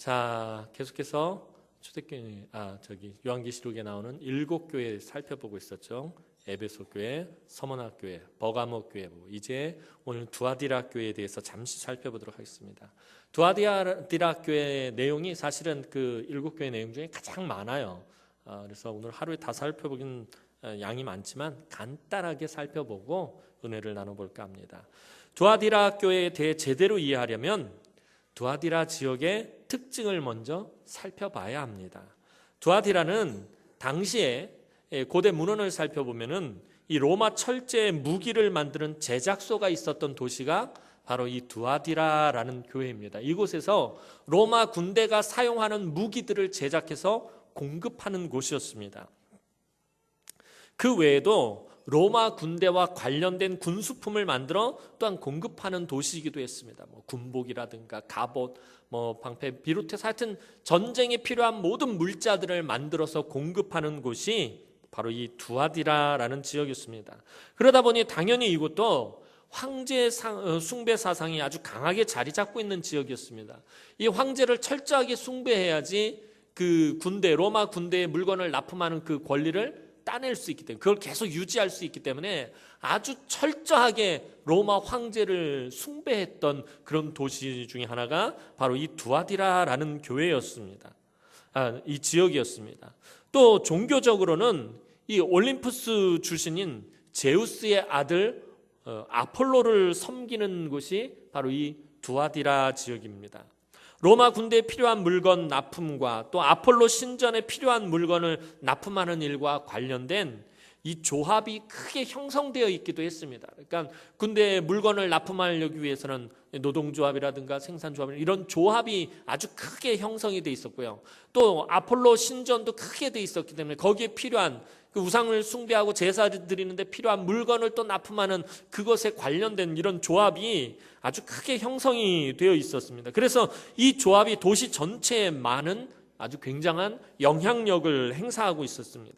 자, 계속해서 초대교회, 요한계시록에 나오는 7교회 살펴보고 있었죠. 에베소 교회, 서머나 교회, 버가모 교회, 이제 오늘 두아디라 교회에 대해서 잠시 살펴보도록 하겠습니다. 두아디라 교회의 내용이 사실은 그 7교회 내용 중에 가장 많아요. 그래서 오늘 하루에 다 살펴보긴 양이 많지만 간단하게 살펴보고 은혜를 나눠볼까 합니다. 두아디라 교회에 대해 제대로 이해하려면 두아디라 지역의 특징을 먼저 살펴봐야 합니다. 두아디라는 당시에 고대 문헌을 살펴보면은 이 로마 철제의 무기를 만드는 제작소가 있었던 도시가 바로 이 두아디라라는 교회입니다. 이곳에서 로마 군대가 사용하는 무기들을 제작해서 공급하는 곳이었습니다. 그 외에도 로마 군대와 관련된 군수품을 만들어 또한 공급하는 도시이기도 했습니다. 군복이라든가 갑옷, 방패 비롯해서 하여튼 전쟁에 필요한 모든 물자들을 만들어서 공급하는 곳이 바로 이 두아디라라는 지역이었습니다. 그러다 보니 당연히 이곳도 황제 숭배 사상이 아주 강하게 자리 잡고 있는 지역이었습니다. 이 황제를 철저하게 숭배해야지 그 군대, 로마 군대의 물건을 납품하는 그 권리를 따낼 수 있기 때문에, 그걸 계속 유지할 수 있기 때문에 아주 철저하게 로마 황제를 숭배했던 그런 도시 중에 하나가 바로 이 두아디라라는 교회였습니다. 이 지역이었습니다. 또 종교적으로는 이 올림푸스 출신인 제우스의 아들 아폴로를 섬기는 곳이 바로 이 두아디라 지역입니다. 로마 군대에 필요한 물건 납품과 또 아폴로 신전에 필요한 물건을 납품하는 일과 관련된 이 조합이 크게 형성되어 있기도 했습니다. 그러니까 군대에 물건을 납품하기 위해서는 노동조합이라든가 생산조합 이런 조합이 아주 크게 형성이 돼 있었고요. 또 아폴로 신전도 크게 돼 있었기 때문에 거기에 필요한 그 우상을 숭배하고 제사를 드리는데 필요한 물건을 또 납품하는 그것에 관련된 이런 조합이 아주 크게 형성이 되어 있었습니다. 그래서 이 조합이 도시 전체에 많은 아주 굉장한 영향력을 행사하고 있었습니다.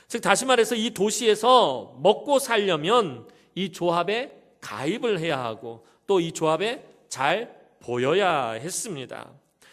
즉 다시 말해서 이 도시에서 먹고 살려면 이 조합에 가입을 해야 하고 또 이 조합에 잘 보여야 했습니다.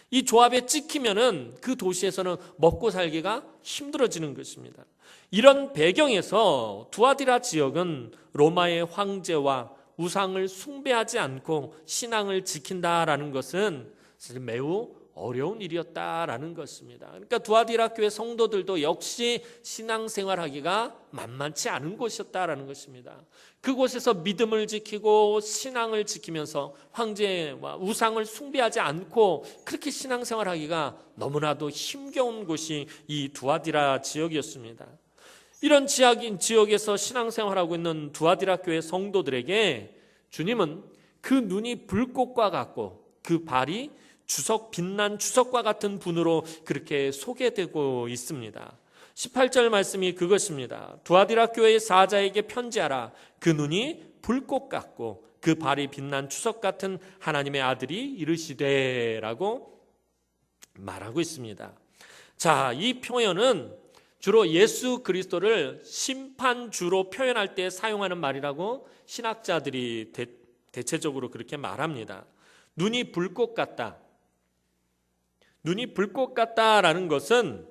이 조합에 찍히면은 그 도시에서는 먹고 살기가 힘들어지는 것입니다. 이런 배경에서 두아디라 지역은 로마의 황제와 우상을 숭배하지 않고 신앙을 지킨다라는 것은 사실 매우 어려운 일이었다라는 것입니다. 그러니까 두아디라 교회 성도들도 역시 신앙생활하기가 만만치 않은 곳이었다라는 것입니다. 그곳에서 믿음을 지키고 신앙을 지키면서 황제와 우상을 숭배하지 않고 그렇게 신앙생활하기가 너무나도 힘겨운 곳이 이 두아디라 지역이었습니다. 이런 지역에서 신앙생활하고 있는 두아디라 교회 성도들에게 주님은 그 눈이 불꽃과 같고 그 발이 빛난 주석과 같은 분으로 그렇게 소개되고 있습니다. 18절 말씀이 그것입니다. 두아디라 교회의 사자에게 편지하라. 그 눈이 불꽃 같고 그 발이 빛난 주석 같은 하나님의 아들이 이르시되 라고 말하고 있습니다. 자, 이 표현은 주로 예수 그리스도를 심판주로 표현할 때 사용하는 말이라고 신학자들이 대체적으로 그렇게 말합니다. 눈이 불꽃 같다. 눈이 불꽃 같다라는 것은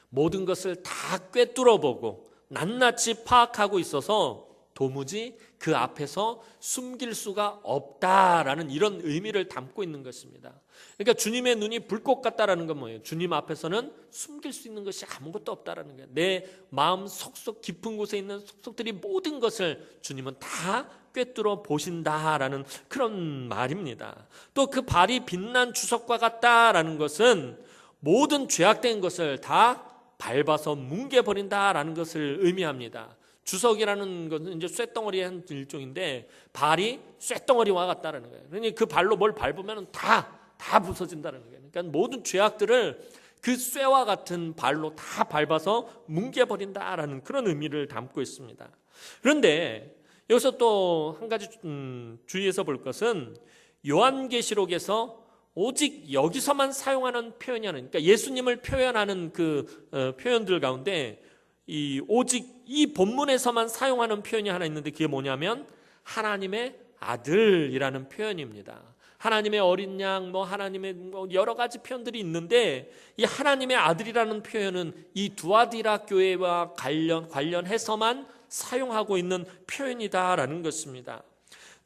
모든 것을 다 꿰뚫어 보고 낱낱이 파악하고 있어서 도무지 그 앞에서 숨길 수가 없다라는 이런 의미를 담고 있는 것입니다. 그러니까 주님의 눈이 불꽃 같다라는 건 뭐예요? 주님 앞에서는 숨길 수 있는 것이 아무것도 없다라는 거예요. 내 마음 속속 깊은 곳에 있는 속속들이 모든 것을 주님은 다 꿰뚫어 보신다라는 그런 말입니다. 또 그 발이 빛난 주석과 같다라는 것은 모든 죄악된 것을 다 밟아서 뭉개버린다라는 것을 의미합니다. 주석이라는 것은 이제 쇳덩어리의 한 일종인데 발이 쇳덩어리와 같다라는 거예요. 그러니 그 발로 뭘 밟으면 다 부서진다는 거예요. 그러니까 모든 죄악들을 그 쇠와 같은 발로 다 밟아서 뭉개버린다라는 그런 의미를 담고 있습니다. 그런데 여기서 또 한 가지 주의해서 볼 것은 요한계시록에서 오직 여기서만 사용하는 표현이 하나, 그러니까 예수님을 표현하는 그 표현들 가운데 오직 이 본문에서만 사용하는 표현이 하나 있는데 그게 뭐냐면 하나님의 아들이라는 표현입니다. 하나님의 어린 양, 하나님의 여러 가지 표현들이 있는데 이 하나님의 아들이라는 표현은 이 두아디라 교회와 관련해서만 사용하고 있는 표현이다라는 것입니다.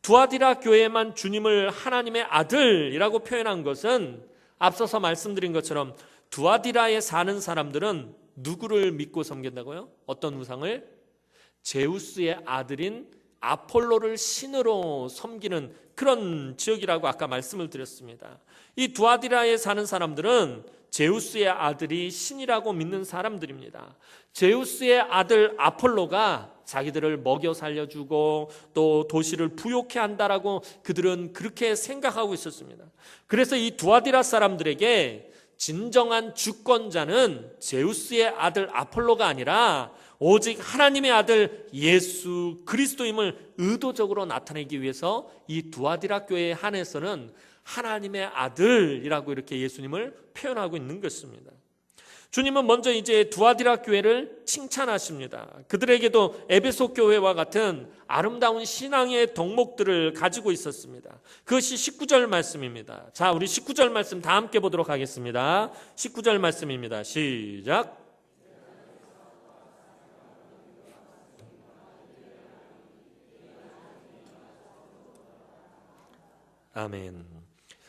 두아디라 교회만 주님을 하나님의 아들이라고 표현한 것은 앞서서 말씀드린 것처럼 두아디라에 사는 사람들은 누구를 믿고 섬긴다고요? 어떤 우상을? 제우스의 아들인 아폴로를 신으로 섬기는 그런 지역이라고 아까 말씀을 드렸습니다. 이 두아디라에 사는 사람들은 제우스의 아들이 신이라고 믿는 사람들입니다. 제우스의 아들 아폴로가 자기들을 먹여 살려주고 또 도시를 부욕해 한다라고 그들은 그렇게 생각하고 있었습니다. 그래서 이 두아디라 사람들에게 진정한 주권자는 제우스의 아들 아폴로가 아니라 오직 하나님의 아들 예수 그리스도임을 의도적으로 나타내기 위해서 이 두아디라 교회에 한해서는 하나님의 아들이라고 이렇게 예수님을 표현하고 있는 것입니다. 주님은 먼저 이제 두아디라 교회를 칭찬하십니다. 그들에게도 에베소 교회와 같은 아름다운 신앙의 덕목들을 가지고 있었습니다. 그것이 19절 말씀입니다. 자, 우리 19절 말씀 다 함께 보도록 하겠습니다. 19절 말씀입니다. 시작. 아멘.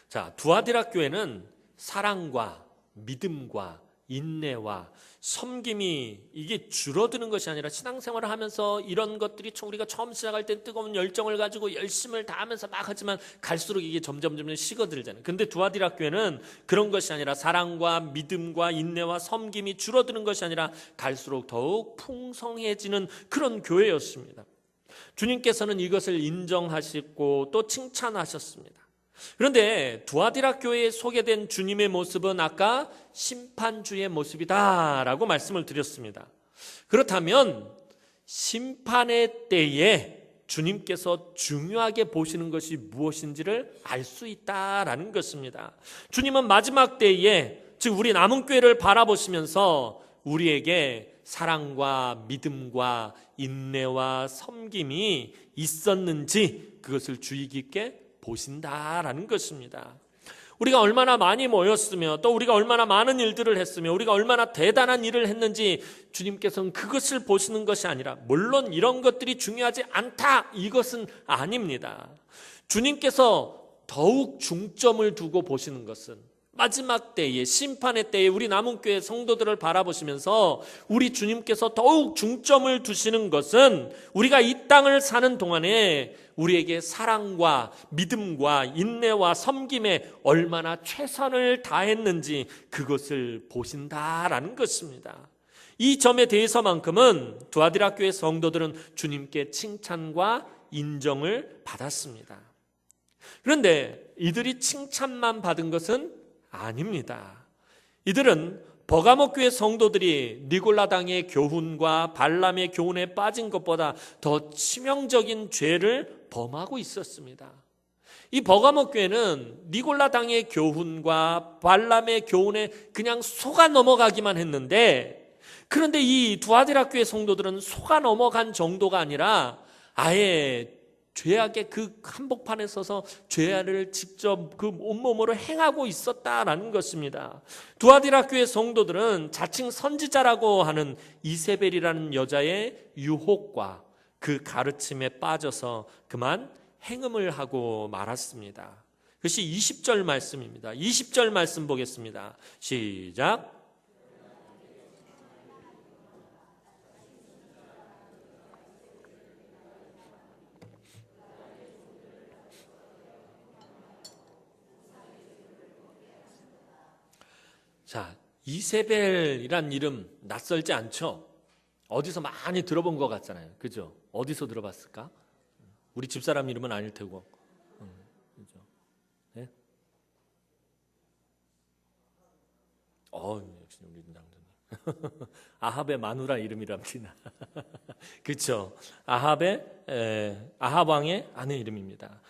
자, 두아디라 교회는 사랑과 믿음과 인내와 섬김이 이게 줄어드는 것이 아니라 신앙생활을 하면서 이런 것들이 우리가 처음 시작할 때 뜨거운 열정을 가지고 열심을 다하면서 막 하지만 갈수록 이게 점점 식어들잖아요. 근데 두아디라 교회는 그런 것이 아니라 사랑과 믿음과 인내와 섬김이 줄어드는 것이 아니라 갈수록 더욱 풍성해지는 그런 교회였습니다. 주님께서는 이것을 인정하시고 또 칭찬하셨습니다. 그런데 두아디라 교회에 소개된 주님의 모습은 아까 심판주의 모습이다라고 말씀을 드렸습니다. 그렇다면 심판의 때에 주님께서 중요하게 보시는 것이 무엇인지를 알 수 있다라는 것입니다. 주님은 마지막 때에, 즉 우리 남은 교회를 바라보시면서 우리에게 사랑과 믿음과 인내와 섬김이 있었는지 그것을 주의 깊게 보신다라는 것입니다. 우리가 얼마나 많이 모였으며 또 우리가 얼마나 많은 일들을 했으며 우리가 얼마나 대단한 일을 했는지 주님께서는 그것을 보시는 것이 아니라, 물론 이런 것들이 중요하지 않다 이것은 아닙니다. 주님께서 더욱 중점을 두고 보시는 것은 마지막 때에, 심판의 때에 우리 남은 교회 성도들을 바라보시면서 우리 주님께서 더욱 중점을 두시는 것은 우리가 이 땅을 사는 동안에 우리에게 사랑과 믿음과 인내와 섬김에 얼마나 최선을 다했는지 그것을 보신다라는 것입니다. 이 점에 대해서만큼은 두아디라 교회 성도들은 주님께 칭찬과 인정을 받았습니다. 그런데 이들이 칭찬만 받은 것은 아닙니다. 이들은 버가모 교회 성도들이 니골라당의 교훈과 발람의 교훈에 빠진 것보다 더 치명적인 죄를 범하고 있었습니다. 이 버가모 교회는 니골라당의 교훈과 발람의 교훈에 그냥 속아 넘어가기만 했는데, 그런데 이 두아디라 교회 성도들은 속아 넘어간 정도가 아니라 아예 죄악의 그 한복판에 서서 죄를 직접 그 온몸으로 행하고 있었다라는 것입니다. 두아디라 교회 성도들은 자칭 선지자라고 하는 이세벨이라는 여자의 유혹과 그 가르침에 빠져서 그만 행음을 하고 말았습니다. 그것이 20절 말씀입니다. 20절 말씀 보겠습니다. 시작. 자, 이세벨이란 이름 낯설지 않죠? 어디서 많이 들어본 것 같잖아요. 그죠? 어디서 들어봤을까? 우리 집사람 이름은 아닐 테고. 그죠? 네? 역시 우리 장로님. 아합의 마누라 이름이랍니다. 그렇죠? 아합 왕의 아내 이름입니다.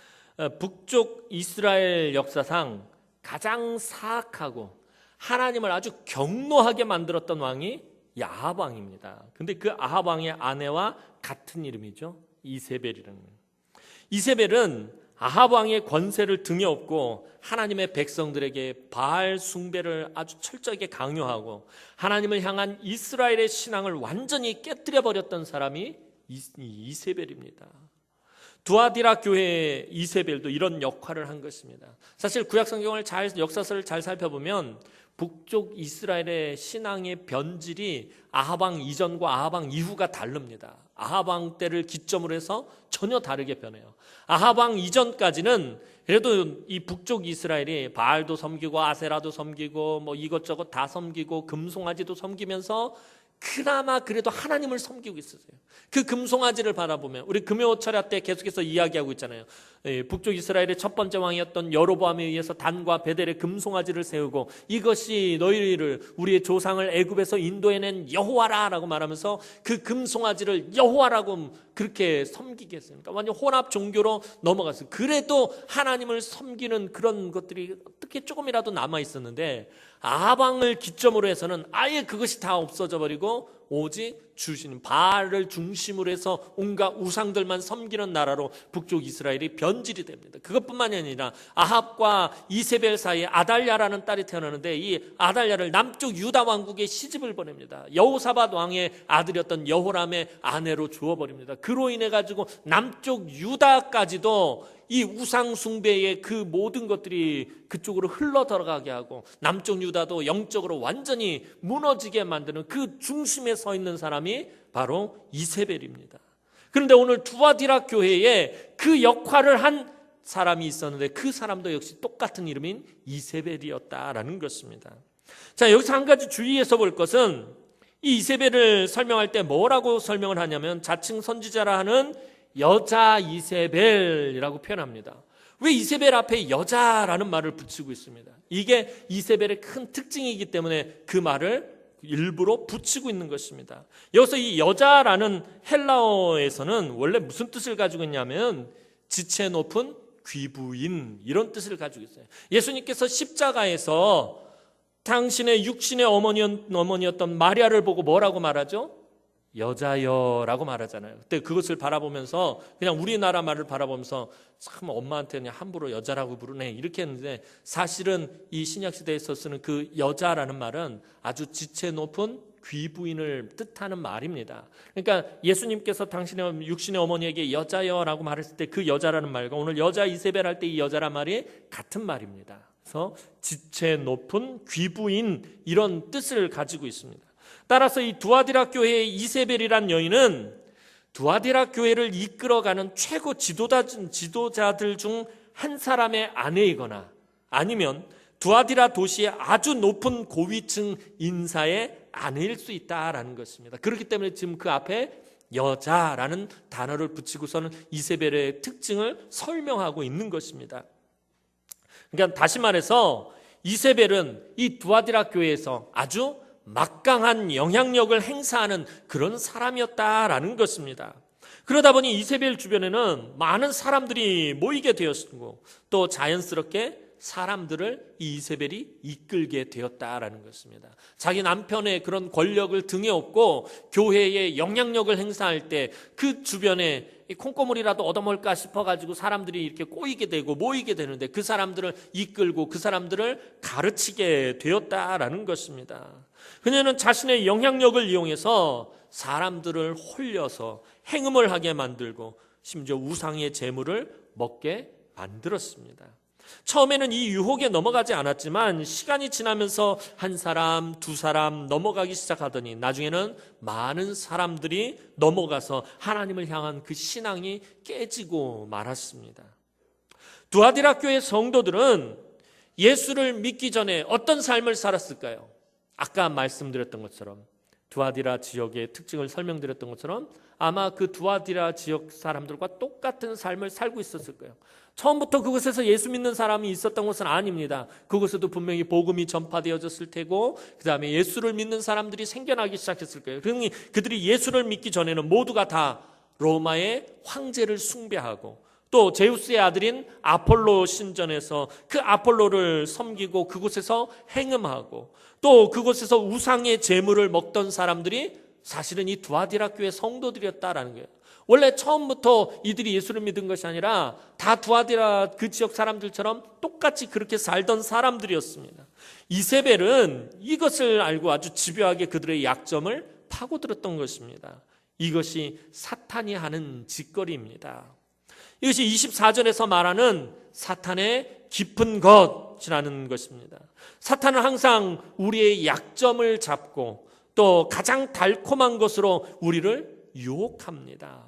북쪽 이스라엘 역사상 가장 사악하고 하나님을 아주 경노하게 만들었던 왕이 이 아합 왕입니다. 근데 그 아합 왕의 아내와 같은 이름이죠. 이세벨이라는. 이세벨은 아합 왕의 권세를 등에 업고 하나님의 백성들에게 바알 숭배를 아주 철저하게 강요하고 하나님을 향한 이스라엘의 신앙을 완전히 깨뜨려 버렸던 사람이 이세벨입니다. 두아디라 교회의 이세벨도 이런 역할을 한 것입니다. 사실 구약성경을 역사서를 잘 살펴보면 북쪽 이스라엘의 신앙의 변질이 아합왕 이전과 아합왕 이후가 다릅니다. 아합왕 때를 기점으로 해서 전혀 다르게 변해요. 아합왕 이전까지는 그래도 이 북쪽 이스라엘이 바알도 섬기고 아세라도 섬기고 뭐 이것저것 다 섬기고 금송아지도 섬기면서 그나마 그래도 하나님을 섬기고 있었어요. 그 금송아지를 바라보면 우리 금요철야 때 계속해서 이야기하고 있잖아요. 북쪽 이스라엘의 첫 번째 왕이었던 여로보암에 의해서 단과 베델에 금송아지를 세우고 이것이 너희를 우리의 조상을 애굽에서 인도해낸 여호와라라고 말하면서 그 금송아지를 여호와라고 그렇게 섬기게 했어요. 그러니까 완전 혼합 종교로 넘어갔어요. 그래도 하나님을 섬기는 그런 것들이 어떻게 조금이라도 남아 있었는데 아합 왕을 기점으로 해서는 아예 그것이 다 없어져 버리고 오직 주신 바알을 중심으로 해서 온갖 우상들만 섬기는 나라로 북쪽 이스라엘이 변질이 됩니다. 그것뿐만이 아니라 아합과 이세벨 사이에 아달랴라는 딸이 태어나는데 이 아달랴를 남쪽 유다 왕국에 시집을 보냅니다. 여호사밧 왕의 아들이었던 여호람의 아내로 주어버립니다. 그로 인해 가지고 남쪽 유다까지도 이 우상 숭배의 그 모든 것들이 그쪽으로 흘러 들어가게 하고 남쪽 유다도 영적으로 완전히 무너지게 만드는 그 중심에 서 있는 사람이 바로 이세벨입니다. 그런데 오늘 두아디라 교회에 그 역할을 한 사람이 있었는데 그 사람도 역시 똑같은 이름인 이세벨이었다라는 것입니다. 자, 여기서 한 가지 주의해서 볼 것은 이 이세벨을 설명할 때 뭐라고 설명을 하냐면 자칭 선지자라 하는 여자 이세벨이라고 표현합니다. 왜 이세벨 앞에 여자라는 말을 붙이고 있습니다. 이게 이세벨의 큰 특징이기 때문에 그 말을 일부러 붙이고 있는 것입니다. 여기서 이 여자라는 헬라어에서는 원래 무슨 뜻을 가지고 있냐면 지체 높은 귀부인 이런 뜻을 가지고 있어요. 예수님께서 십자가에서 당신의 육신의 어머니였던 마리아를 보고 뭐라고 말하죠? 여자여라고 말하잖아요. 그때 그것을 바라보면서 그냥 우리나라 말을 바라보면서 참 엄마한테 그냥 함부로 여자라고 부르네 이렇게 했는데 사실은 이 신약시대에서 쓰는 그 여자라는 말은 아주 지체 높은 귀부인을 뜻하는 말입니다. 그러니까 예수님께서 당신의 육신의 어머니에게 여자여라고 말했을 때 그 여자라는 말과 오늘 여자 이세벨 할 때 이 여자란 말이 같은 말입니다. 그래서 지체 높은 귀부인 이런 뜻을 가지고 있습니다. 따라서 이 두아디라 교회의 이세벨이란 여인은 두아디라 교회를 이끌어가는 최고 지도자들 중 한 사람의 아내이거나 아니면 두아디라 도시의 아주 높은 고위층 인사의 아내일 수 있다라는 것입니다. 그렇기 때문에 지금 그 앞에 여자라는 단어를 붙이고서는 이세벨의 특징을 설명하고 있는 것입니다. 그러니까 다시 말해서 이세벨은 이 두아디라 교회에서 아주 막강한 영향력을 행사하는 그런 사람이었다라는 것입니다. 그러다 보니 이세벨 주변에는 많은 사람들이 모이게 되었고 또 자연스럽게 사람들을 이 이세벨이 이끌게 되었다라는 것입니다. 자기 남편의 그런 권력을 등에 업고 교회의 영향력을 행사할 때 그 주변에 콩고물이라도 얻어먹을까 싶어가지고 사람들이 이렇게 꼬이게 되고 모이게 되는데 그 사람들을 이끌고 그 사람들을 가르치게 되었다라는 것입니다. 그녀는 자신의 영향력을 이용해서 사람들을 홀려서 행음을 하게 만들고 심지어 우상의 재물을 먹게 만들었습니다. 처음에는 이 유혹에 넘어가지 않았지만 시간이 지나면서 한 사람, 두 사람 넘어가기 시작하더니 나중에는 많은 사람들이 넘어가서 하나님을 향한 그 신앙이 깨지고 말았습니다. 두아디라 교회 성도들은 예수를 믿기 전에 어떤 삶을 살았을까요? 아까 말씀드렸던 것처럼 두아디라 지역의 특징을 설명드렸던 것처럼 아마 그 두아디라 지역 사람들과 똑같은 삶을 살고 있었을 거예요. 처음부터 그곳에서 예수 믿는 사람이 있었던 것은 아닙니다. 그곳에도 분명히 복음이 전파되어졌을 테고 그 다음에 예수를 믿는 사람들이 생겨나기 시작했을 거예요. 그러니 그들이 예수를 믿기 전에는 모두가 다 로마의 황제를 숭배하고 또 제우스의 아들인 아폴로 신전에서 그 아폴로를 섬기고 그곳에서 행음하고 또 그곳에서 우상의 제물을 먹던 사람들이 사실은 이 두아디라 교회 성도들이었다라는 거예요. 원래 처음부터 이들이 예수를 믿은 것이 아니라 다 두아디라 그 지역 사람들처럼 똑같이 그렇게 살던 사람들이었습니다. 이세벨은 이것을 알고 아주 집요하게 그들의 약점을 파고들었던 것입니다. 이것이 사탄이 하는 짓거리입니다. 이것이 24절에서 말하는 사탄의 깊은 것이라는 것입니다. 사탄은 항상 우리의 약점을 잡고 또 가장 달콤한 것으로 우리를 유혹합니다.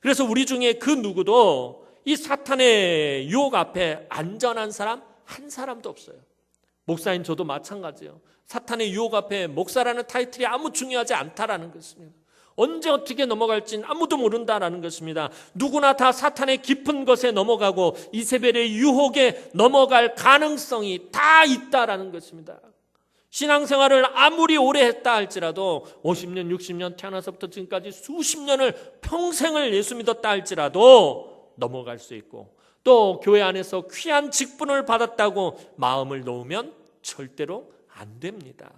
그래서 우리 중에 그 누구도 이 사탄의 유혹 앞에 안전한 사람 한 사람도 없어요. 목사인 저도 마찬가지예요. 사탄의 유혹 앞에 목사라는 타이틀이 아무 중요하지 않다라는 것입니다. 언제 어떻게 넘어갈지는 아무도 모른다라는 것입니다. 누구나 다 사탄의 깊은 것에 넘어가고 이세벨의 유혹에 넘어갈 가능성이 다 있다라는 것입니다. 신앙생활을 아무리 오래 했다 할지라도 50년, 60년 태어나서부터 지금까지 수십 년을 평생을 예수 믿었다 할지라도 넘어갈 수 있고 또 교회 안에서 귀한 직분을 받았다고 마음을 놓으면 절대로 안 됩니다.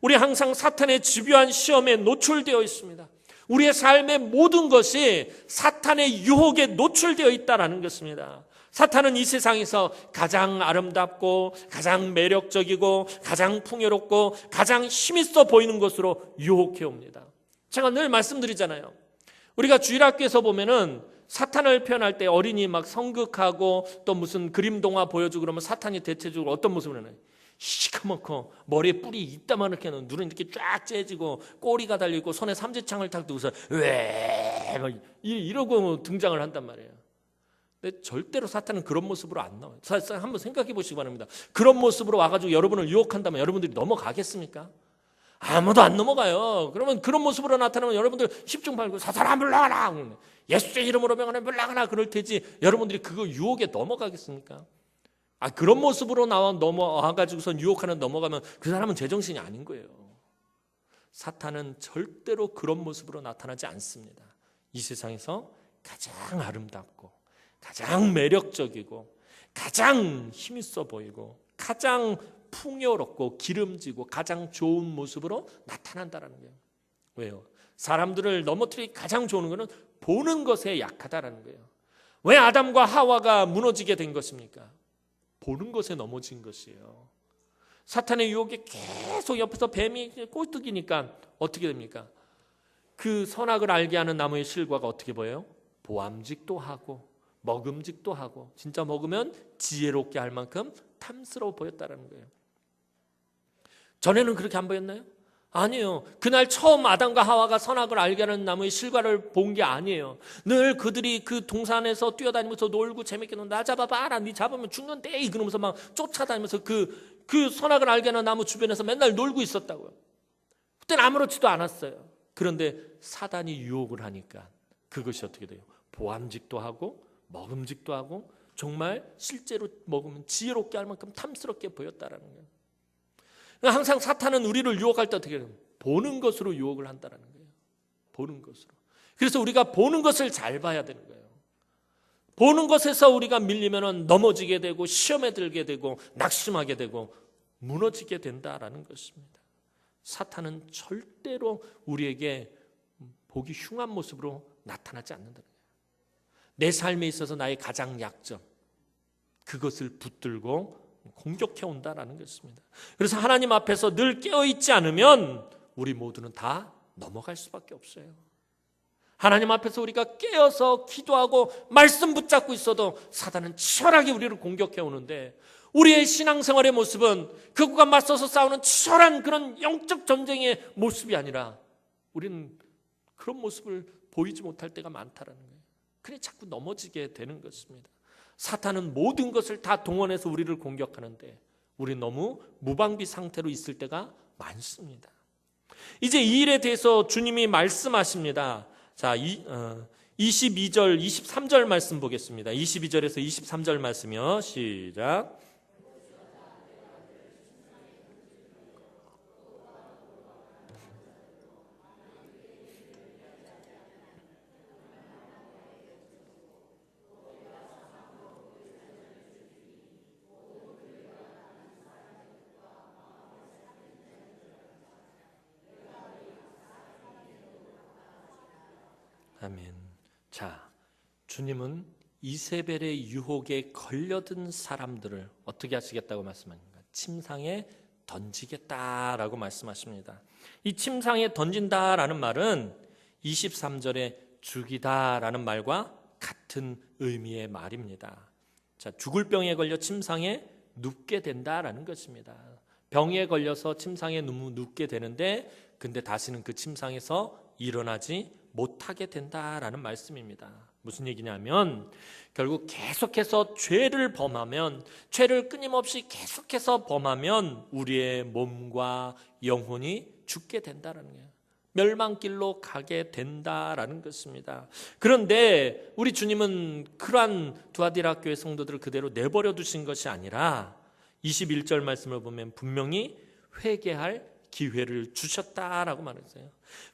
우리 항상 사탄의 집요한 시험에 노출되어 있습니다. 우리의 삶의 모든 것이 사탄의 유혹에 노출되어 있다는 것입니다. 사탄은 이 세상에서 가장 아름답고 가장 매력적이고 가장 풍요롭고 가장 힘있어 보이는 것으로 유혹해 옵니다. 제가 늘 말씀드리잖아요. 우리가 주일학교에서 보면은 사탄을 표현할 때 어린이 막 성극하고 또 무슨 그림 동화 보여주고 그러면 사탄이 대체적으로 어떤 모습을 해요? 시커멓고 머리에 뿔이 이따만하게 눈은 이렇게 쫙 째지고 꼬리가 달리고 손에 삼지창을 탁 두고서 왜 이러고 등장을 한단 말이에요. 근데 절대로 사탄은 그런 모습으로 안 나와요. 한번 생각해 보시기 바랍니다. 그런 모습으로 와가지고 여러분을 유혹한다면 여러분들이 넘어가겠습니까? 아무도 안 넘어가요. 그러면 그런 모습으로 나타나면 여러분들 십중 팔구 사탄아 물러가라, 예수의 이름으로 명하나 물러가라 그럴 테지 여러분들이 그거 유혹에 넘어가겠습니까? 그런 모습으로 넘어와가지고서 유혹하는 넘어가면 그 사람은 제정신이 아닌 거예요. 사탄은 절대로 그런 모습으로 나타나지 않습니다. 이 세상에서 가장 아름답고 가장 매력적이고 가장 힘있어 보이고 가장 풍요롭고 기름지고 가장 좋은 모습으로 나타난다는 거예요. 왜요? 사람들을 넘어뜨리기 가장 좋은 것은 보는 것에 약하다는 거예요. 왜 아담과 하와가 무너지게 된 것입니까? 보는 것에 넘어진 것이에요. 사탄의 유혹에 계속 옆에서 뱀이 꼴뚜기니까 어떻게 됩니까? 그 선악을 알게 하는 나무의 실과가 어떻게 보여요? 보암직도 하고 먹음직도 하고 진짜 먹으면 지혜롭게 할 만큼 탐스러워 보였다는 거예요. 전에는 그렇게 안 보였나요? 아니에요. 그날 처음 아담과 하와가 선악을 알게 하는 나무의 실과를 본 게 아니에요. 늘 그들이 그 동산에서 뛰어다니면서 놀고 재밌게 놀고 나 잡아봐라, 네 잡으면 죽는데 그러면서 막 쫓아다니면서 그 선악을 알게 하는 나무 주변에서 맨날 놀고 있었다고요. 그때는 아무렇지도 않았어요. 그런데 사단이 유혹을 하니까 그것이 어떻게 돼요? 보암직도 하고 먹음직도 하고 정말 실제로 먹으면 지혜롭게 할 만큼 탐스럽게 보였다라는 거예요. 항상 사탄은 우리를 유혹할 때 어떻게 해요? 보는 것으로 유혹을 한다는 거예요. 보는 것으로. 그래서 우리가 보는 것을 잘 봐야 되는 거예요. 보는 것에서 우리가 밀리면 넘어지게 되고 시험에 들게 되고 낙심하게 되고 무너지게 된다라는 것입니다. 사탄은 절대로 우리에게 보기 흉한 모습으로 나타나지 않는다는 거예요. 내 삶에 있어서 나의 가장 약점, 그것을 붙들고 공격해 온다라는 것입니다. 그래서 하나님 앞에서 늘 깨어있지 않으면 우리 모두는 다 넘어갈 수밖에 없어요. 하나님 앞에서 우리가 깨어서 기도하고 말씀 붙잡고 있어도 사단은 치열하게 우리를 공격해 오는데 우리의 신앙생활의 모습은 그것과 맞서서 싸우는 치열한 그런 영적 전쟁의 모습이 아니라 우리는 그런 모습을 보이지 못할 때가 많다라는 거예요. 그래 자꾸 넘어지게 되는 것입니다. 사탄은 모든 것을 다 동원해서 우리를 공격하는데 우리는 너무 무방비 상태로 있을 때가 많습니다. 이제 이 일에 대해서 주님이 말씀하십니다. 자, 22절, 23절 말씀 보겠습니다. 22절에서 23절 말씀이요. 시작. 아멘. 자, 주님은 이세벨의 유혹에 걸려든 사람들을 어떻게 하시겠다고 말씀하십니까? 침상에 던지겠다라고 말씀하십니다. 이 침상에 던진다라는 말은 23절에 죽이다라는 말과 같은 의미의 말입니다. 자, 죽을 병에 걸려 침상에 눕게 된다라는 것입니다. 병에 걸려서 침상에 눕게 되는데 근데 다시는 그 침상에서 일어나지 못하게 된다라는 말씀입니다. 무슨 얘기냐면 결국 계속해서 죄를 범하면, 죄를 끊임없이 계속해서 범하면 우리의 몸과 영혼이 죽게 된다는 거예요. 멸망길로 가게 된다라는 것입니다. 그런데 우리 주님은 그러한 두아디라 교회 성도들을 그대로 내버려 두신 것이 아니라 21절 말씀을 보면 분명히 회개할 기회를 주셨다라고 말했어요.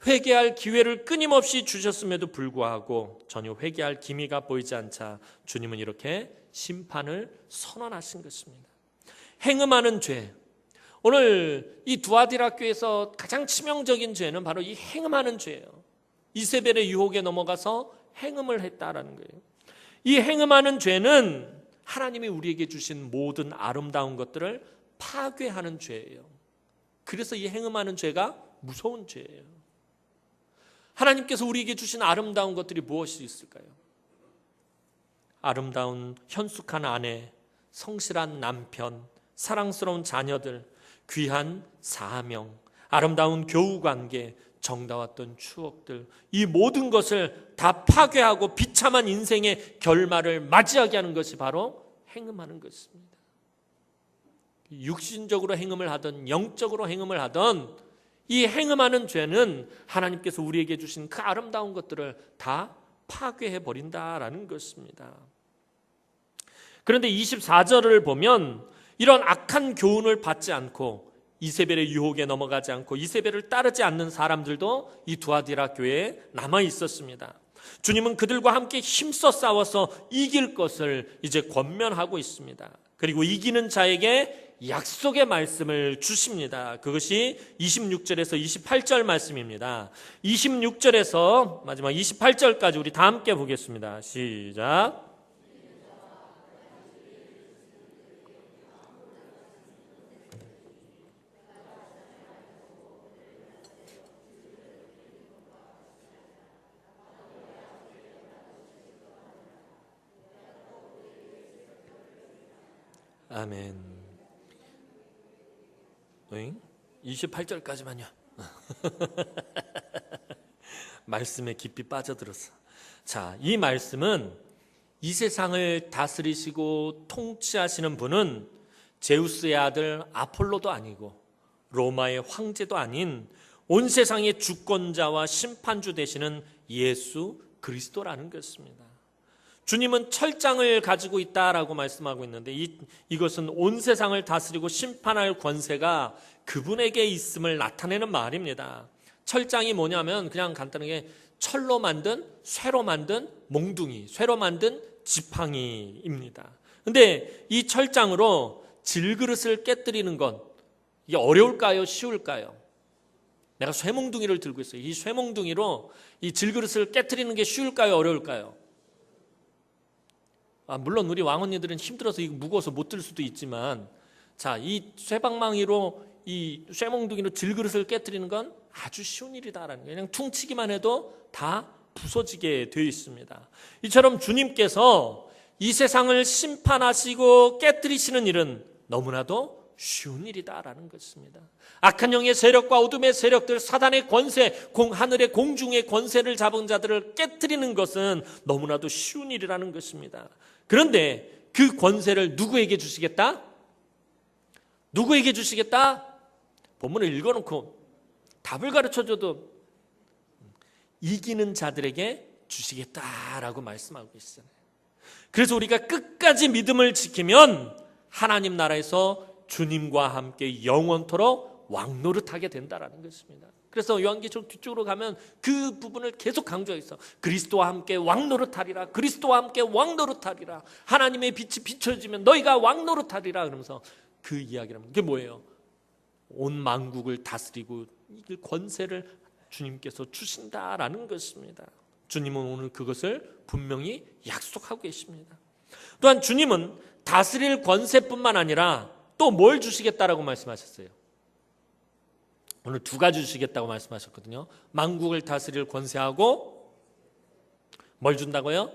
회개할 기회를 끊임없이 주셨음에도 불구하고 전혀 회개할 기미가 보이지 않자 주님은 이렇게 심판을 선언하신 것입니다. 행음하는 죄. 오늘 이 두아디라 교회에서 가장 치명적인 죄는 바로 이 행음하는 죄예요. 이세벨의 유혹에 넘어가서 행음을 했다라는 거예요. 이 행음하는 죄는 하나님이 우리에게 주신 모든 아름다운 것들을 파괴하는 죄예요. 그래서 이 행음하는 죄가 무서운 죄예요. 하나님께서 우리에게 주신 아름다운 것들이 무엇이 있을까요? 아름다운 현숙한 아내, 성실한 남편, 사랑스러운 자녀들, 귀한 사명, 아름다운 교우관계, 정다웠던 추억들, 이 모든 것을 다 파괴하고 비참한 인생의 결말을 맞이하게 하는 것이 바로 행음하는 것입니다. 육신적으로 행음을 하든 영적으로 행음을 하든 이 행음하는 죄는 하나님께서 우리에게 주신 그 아름다운 것들을 다 파괴해 버린다라는 것입니다. 그런데 24절을 보면 이런 악한 교훈을 받지 않고 이세벨의 유혹에 넘어가지 않고 이세벨을 따르지 않는 사람들도 이 두아디라 교회에 남아 있었습니다. 주님은 그들과 함께 힘써 싸워서 이길 것을 이제 권면하고 있습니다. 그리고 이기는 자에게 약속의 말씀을 주십니다. 그것이 26절에서 28절 말씀입니다. 26절에서 마지막 28절까지 우리 다 함께 보겠습니다. 시작. 아멘. 28절까지만요. 말씀에 깊이 빠져들었어. 자, 이 말씀은 이 세상을 다스리시고 통치하시는 분은 제우스의 아들 아폴로도 아니고 로마의 황제도 아닌 온 세상의 주권자와 심판주 되시는 예수 그리스도라는 것입니다. 주님은 철장을 가지고 있다라고 말씀하고 있는데 이것은 온 세상을 다스리고 심판할 권세가 그분에게 있음을 나타내는 말입니다. 철장이 뭐냐면 그냥 간단하게 철로 만든 쇠로 만든 몽둥이, 쇠로 만든 지팡이입니다. 근데 이 철장으로 질그릇을 깨뜨리는 건 이게 어려울까요? 쉬울까요? 내가 쇠몽둥이를 들고 있어요. 이 쇠몽둥이로 이 질그릇을 깨뜨리는 게 쉬울까요? 어려울까요? 물론 우리 왕언니들은 힘들어서 이거 무거워서 못 들 수도 있지만, 자, 이 쇠방망이로 이 쇠몽둥이로 질그릇을 깨뜨리는 건 아주 쉬운 일이다라는 거예요. 그냥 퉁치기만 해도 다 부서지게 되어 있습니다. 이처럼 주님께서 이 세상을 심판하시고 깨뜨리시는 일은 너무나도 쉬운 일이다라는 것입니다. 악한 영의 세력과 어둠의 세력들, 사단의 권세, 하늘의 공중의 권세를 잡은 자들을 깨뜨리는 것은 너무나도 쉬운 일이라는 것입니다. 그런데 그 권세를 누구에게 주시겠다? 누구에게 주시겠다? 본문을 읽어놓고 답을 가르쳐줘도 이기는 자들에게 주시겠다라고 말씀하고 있어요. 그래서 우리가 끝까지 믿음을 지키면 하나님 나라에서 주님과 함께 영원토록 왕노릇하게 된다라는 것입니다. 그래서 요한계시록 뒤쪽으로 가면 그 부분을 계속 강조하고 있어. 그리스도와 함께 왕노릇하리라. 그리스도와 함께 왕노릇하리라. 하나님의 빛이 비춰지면 너희가 왕노릇하리라. 그러면서 그 이야기를 하면 그게 뭐예요? 온 만국을 다스리고 이길 권세를 주님께서 주신다라는 것입니다. 주님은 오늘 그것을 분명히 약속하고 계십니다. 또한 주님은 다스릴 권세뿐만 아니라 또 뭘 주시겠다라고 말씀하셨어요. 오늘 두 가지 주시겠다고 말씀하셨거든요. 만국을 다스릴 권세하고 뭘 준다고요?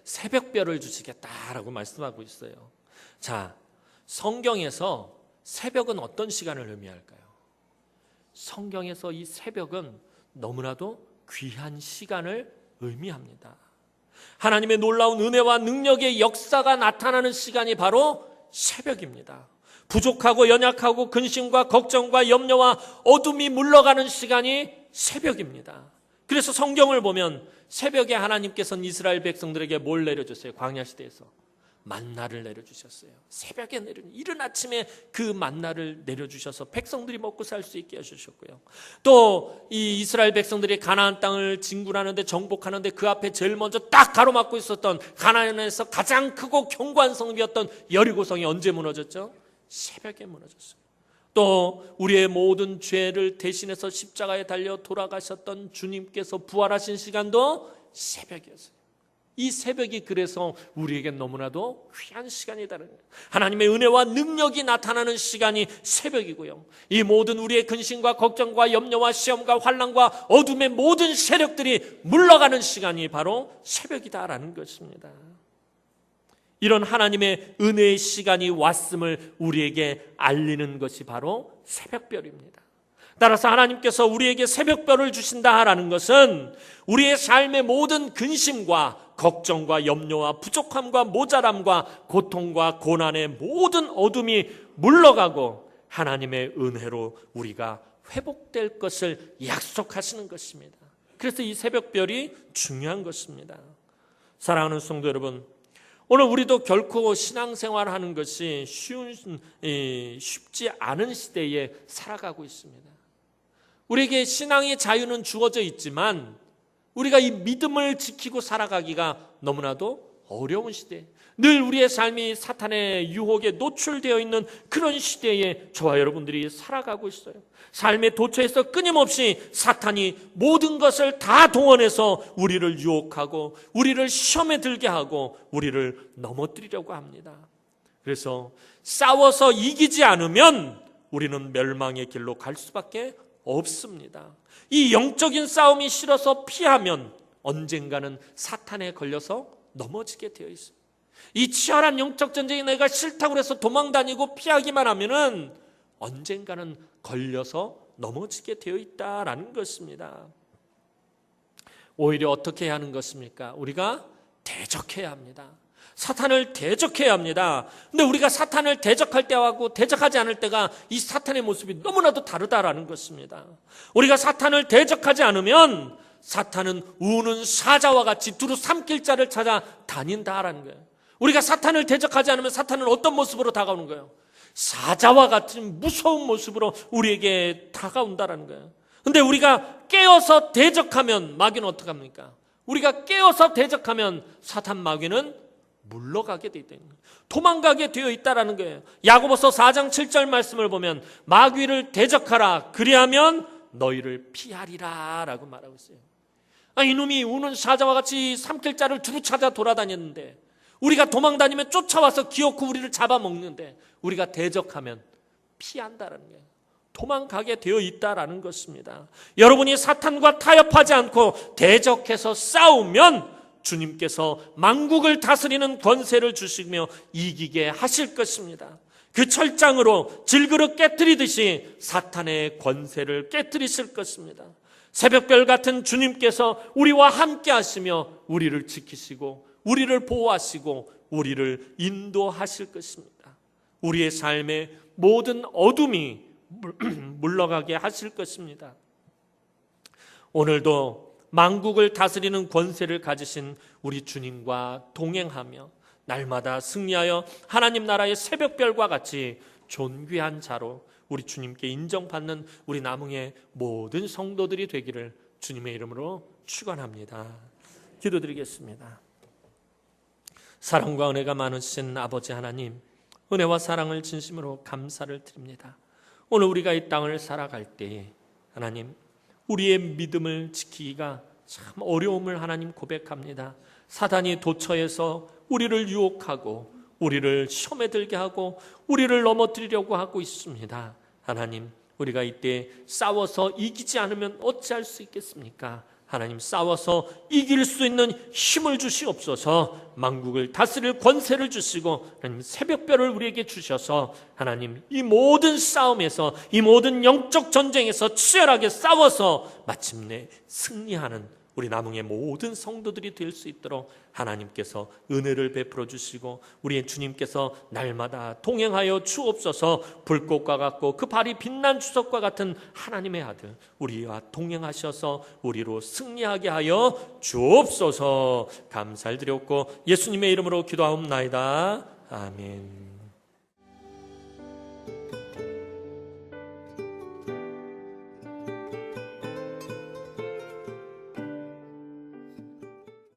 새벽별을 주시겠다라고 말씀하고 있어요. 자, 성경에서 새벽은 어떤 시간을 의미할까요? 성경에서 이 새벽은 너무나도 귀한 시간을 의미합니다. 하나님의 놀라운 은혜와 능력의 역사가 나타나는 시간이 바로 새벽입니다. 부족하고 연약하고 근심과 걱정과 염려와 어둠이 물러가는 시간이 새벽입니다. 그래서 성경을 보면 새벽에 하나님께서는 이스라엘 백성들에게 뭘 내려줬어요? 광야 시대에서 만나를 내려주셨어요. 새벽에 이른 아침에 그 만나를 내려주셔서 백성들이 먹고 살 수 있게 해주셨고요. 또 이 이스라엘 백성들이 가나안 땅을 진군하는데 정복하는데 그 앞에 제일 먼저 딱 가로막고 있었던 가나안에서 가장 크고 견고한 성이었던 여리고성이 언제 무너졌죠? 새벽에 무너졌어요. 또 우리의 모든 죄를 대신해서 십자가에 달려 돌아가셨던 주님께서 부활하신 시간도 새벽이었어요. 이 새벽이 그래서 우리에게 너무나도 귀한 시간이다는 거예요. 하나님의 은혜와 능력이 나타나는 시간이 새벽이고요. 이 모든 우리의 근심과 걱정과 염려와 시험과 환난과 어둠의 모든 세력들이 물러가는 시간이 바로 새벽이다라는 것입니다. 이런 하나님의 은혜의 시간이 왔음을 우리에게 알리는 것이 바로 새벽별입니다. 따라서 하나님께서 우리에게 새벽별을 주신다라는 것은 우리의 삶의 모든 근심과 걱정과 염려와 부족함과 모자람과 고통과 고난의 모든 어둠이 물러가고 하나님의 은혜로 우리가 회복될 것을 약속하시는 것입니다. 그래서 이 새벽별이 중요한 것입니다. 사랑하는 성도 여러분, 오늘 우리도 결코 신앙생활하는 것이 쉽지 않은 시대에 살아가고 있습니다. 우리에게 신앙의 자유는 주어져 있지만 우리가 이 믿음을 지키고 살아가기가 너무나도 어려운 시대, 늘 우리의 삶이 사탄의 유혹에 노출되어 있는 그런 시대에 저와 여러분들이 살아가고 있어요. 삶의 도처에서 끊임없이 사탄이 모든 것을 다 동원해서 우리를 유혹하고 우리를 시험에 들게 하고 우리를 넘어뜨리려고 합니다. 그래서 싸워서 이기지 않으면 우리는 멸망의 길로 갈 수밖에 없습니다. 이 영적인 싸움이 싫어서 피하면 언젠가는 사탄에 걸려서 넘어지게 되어 있습니다. 이 치열한 영적 전쟁이 내가 싫다고 해서 도망다니고 피하기만 하면은 언젠가는 걸려서 넘어지게 되어 있다라는 것입니다. 오히려 어떻게 해야 하는 것입니까? 우리가 대적해야 합니다. 사탄을 대적해야 합니다. 근데 우리가 사탄을 대적할 때하고 대적하지 않을 때가 이 사탄의 모습이 너무나도 다르다라는 것입니다. 우리가 사탄을 대적하지 않으면 사탄은 우는 사자와 같이 두루 삼킬 자를 찾아 다닌다라는 거예요. 우리가 사탄을 대적하지 않으면 사탄은 어떤 모습으로 다가오는 거예요? 사자와 같은 무서운 모습으로 우리에게 다가온다라는 거예요. 근데 우리가 깨어서 대적하면 마귀는 어떻게 합니까? 우리가 깨어서 대적하면 사탄 마귀는 물러가게 되어 있다는 거예요. 도망가게 되어 있다는 거예요. 야고보서 4장 7절 말씀을 보면 마귀를 대적하라, 그리하면 너희를 피하리라 라고 말하고 있어요. 이놈이 우는 사자와 같이 삼킬 자를 두루 찾아 돌아다녔는데 우리가 도망다니면 쫓아와서 기어코 우리를 잡아먹는데 우리가 대적하면 피한다는 거예요. 도망가게 되어 있다는 것입니다. 여러분이 사탄과 타협하지 않고 대적해서 싸우면 주님께서 만국을 다스리는 권세를 주시며 이기게 하실 것입니다. 그 철장으로 질그릇 깨트리듯이 사탄의 권세를 깨트리실 것입니다. 새벽별 같은 주님께서 우리와 함께 하시며 우리를 지키시고 우리를 보호하시고 우리를 인도하실 것입니다. 우리의 삶의 모든 어둠이 물러가게 하실 것입니다. 오늘도 만국을 다스리는 권세를 가지신 우리 주님과 동행하며 날마다 승리하여 하나님 나라의 새벽별과 같이 존귀한 자로 우리 주님께 인정받는 우리 남흥의 모든 성도들이 되기를 주님의 이름으로 축원합니다. 기도드리겠습니다. 사랑과 은혜가 많으신 아버지 하나님, 은혜와 사랑을 진심으로 감사를 드립니다. 오늘 우리가 이 땅을 살아갈 때에 하나님, 우리의 믿음을 지키기가 참 어려움을 하나님 고백합니다. 사단이 도처에서 우리를 유혹하고 우리를 시험에 들게 하고 우리를 넘어뜨리려고 하고 있습니다. 하나님, 우리가 이때 싸워서 이기지 않으면 어찌할 수 있겠습니까? 하나님, 싸워서 이길 수 있는 힘을 주시옵소서. 만국을 다스릴 권세를 주시고 하나님, 새벽별을 우리에게 주셔서 하나님, 이 모든 싸움에서, 이 모든 영적 전쟁에서 치열하게 싸워서 마침내 승리하는 우리 남흥의 모든 성도들이 될 수 있도록 하나님께서 은혜를 베풀어 주시고 우리의 주님께서 날마다 동행하여 주옵소서. 불꽃과 같고 그 발이 빛난 주석과 같은 하나님의 아들, 우리와 동행하셔서 우리로 승리하게 하여 주옵소서. 감사를 드렸고 예수님의 이름으로 기도하옵나이다. 아멘.